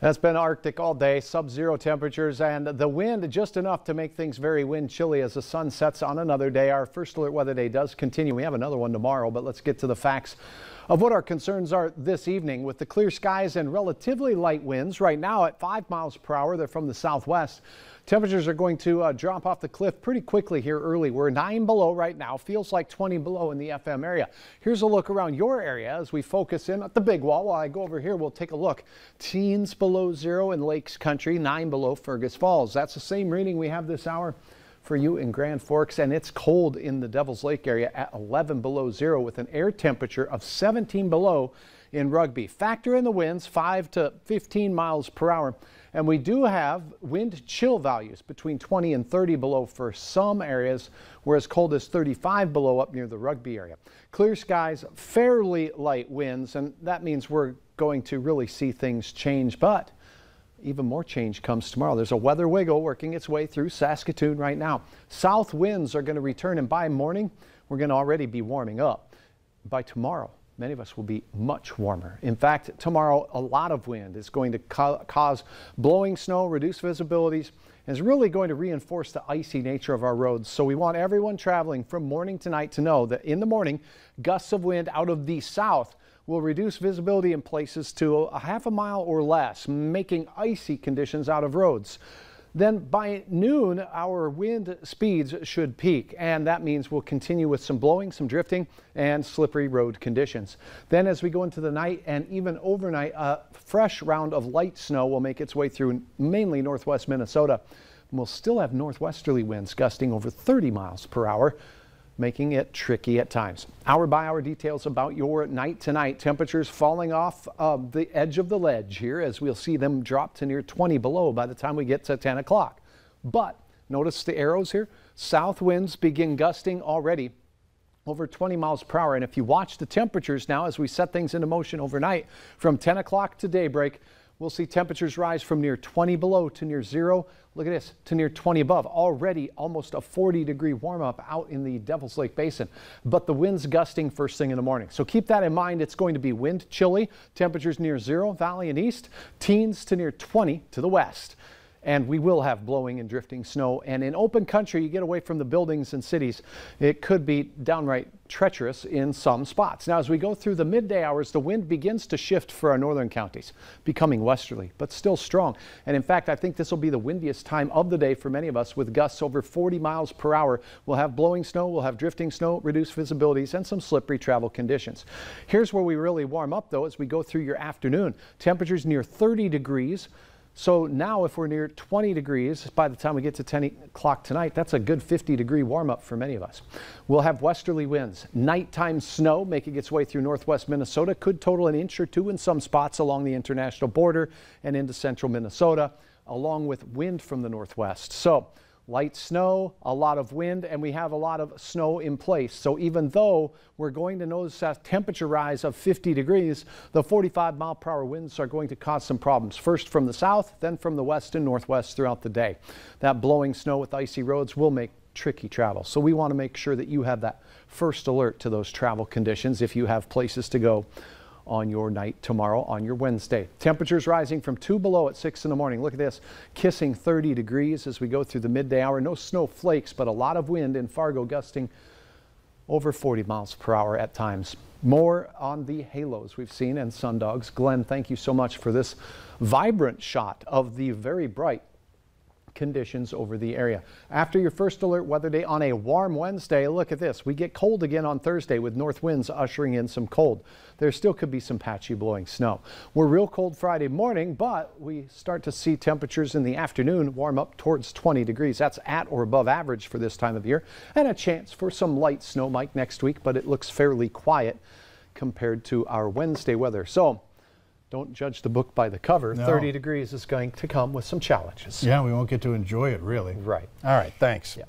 It's been Arctic all day, sub-zero temperatures, and the wind just enough to make things very wind chilly as the sun sets on another day. Our first alert weather day does continue. We have another one tomorrow, but let's get to the facts of what our concerns are this evening. With the clear skies and relatively light winds right now at 5 miles per hour, they're from the southwest. Temperatures are going to drop off the cliff pretty quickly here early. We're 9 below right now, feels like 20 below in the FM area. Here's a look around your area as we focus in at the big wall. While I go over here, we'll take a look. Teens below zero in Lakes Country, 9 below Fergus Falls. That's the same reading we have this hour for you in Grand Forks, and it's cold in the Devil's Lake area at 11 below zero with an air temperature of 17 below in Rugby. Factor in the winds, 5 to 15 miles per hour. And we do have wind chill values between 20 and 30 below for some areas, where as cold as 35 below up near the Rugby area. Clear skies, fairly light winds, and that means we're going to really see things change. But even more change comes tomorrow. There's a weather wiggle working its way through Saskatoon right now. South winds are going to return, and by morning, we're going to already be warming up. By tomorrow, many of us will be much warmer. In fact, tomorrow, a lot of wind is going to cause blowing snow, reduce visibilities, and is really going to reinforce the icy nature of our roads. So we want everyone traveling from morning to night to know that in the morning, gusts of wind out of the south will reduce visibility in places to a half a mile or less, making icy conditions out of roads. Then by noon, our wind speeds should peak, and that means we'll continue with some blowing, some drifting, and slippery road conditions. Then as we go into the night and even overnight, a fresh round of light snow will make its way through mainly northwest Minnesota. We'll still have northwesterly winds gusting over 30 miles per hour, making it tricky at times. Hour by hour details about your night tonight. Temperatures falling off the edge of the ledge here as we'll see them drop to near 20 below by the time we get to 10 o'clock. But notice the arrows here. South winds begin gusting already over 20 miles per hour. And if you watch the temperatures now as we set things into motion overnight from 10 o'clock to daybreak, we'll see temperatures rise from near 20 below to near zero. Look at this, to near 20 above. Already almost a 40-degree warm-up out in the Devil's Lake Basin. But the winds gusting first thing in the morning. So keep that in mind. It's going to be wind chilly. Temperatures near zero, valley and east. Teens to near 20 to the west. And we will have blowing and drifting snow. And in open country, you get away from the buildings and cities, it could be downright treacherous in some spots. Now, as we go through the midday hours, the wind begins to shift for our northern counties, becoming westerly, but still strong. And in fact, I think this will be the windiest time of the day for many of us, with gusts over 40 miles per hour. We'll have blowing snow, we'll have drifting snow, reduced visibilities, and some slippery travel conditions. Here's where we really warm up, though, as we go through your afternoon. Temperatures near 30 degrees. So now if we're near 20 degrees by the time we get to 10 o'clock tonight, that's a good 50-degree warm-up for many of us. We'll have westerly winds. Nighttime snow making its way through northwest Minnesota could total an inch or two in some spots along the international border and into central Minnesota, along with wind from the northwest. So light snow, a lot of wind, and we have a lot of snow in place. So even though we're going to notice a temperature rise of 50 degrees, the 45-mile-per-hour winds are going to cause some problems. First from the south, then from the west and northwest throughout the day. That blowing snow with icy roads will make tricky travel. So we want to make sure that you have that first alert to those travel conditions if you have places to go on your night tomorrow, on your Wednesday. Temperatures rising from 2 below at 6 in the morning. Look at this, kissing 30 degrees as we go through the midday hour. No snow flakes, but a lot of wind in Fargo gusting over 40 miles per hour at times. More on the halos we've seen and sundogs. Glenn, thank you so much for this vibrant shot of the very bright conditions over the area. After your first alert weather day on a warm Wednesday, look at this. We get cold again on Thursday with north winds ushering in some cold. There still could be some patchy blowing snow. We're real cold Friday morning, but we start to see temperatures in the afternoon warm up towards 20 degrees. That's at or above average for this time of year, and a chance for some light snow, Mike, next week, but it looks fairly quiet compared to our Wednesday weather. So don't judge the book by the cover. No. 30 degrees is going to come with some challenges. Yeah, we won't get to enjoy it, really. Right. All right, thanks. Yeah.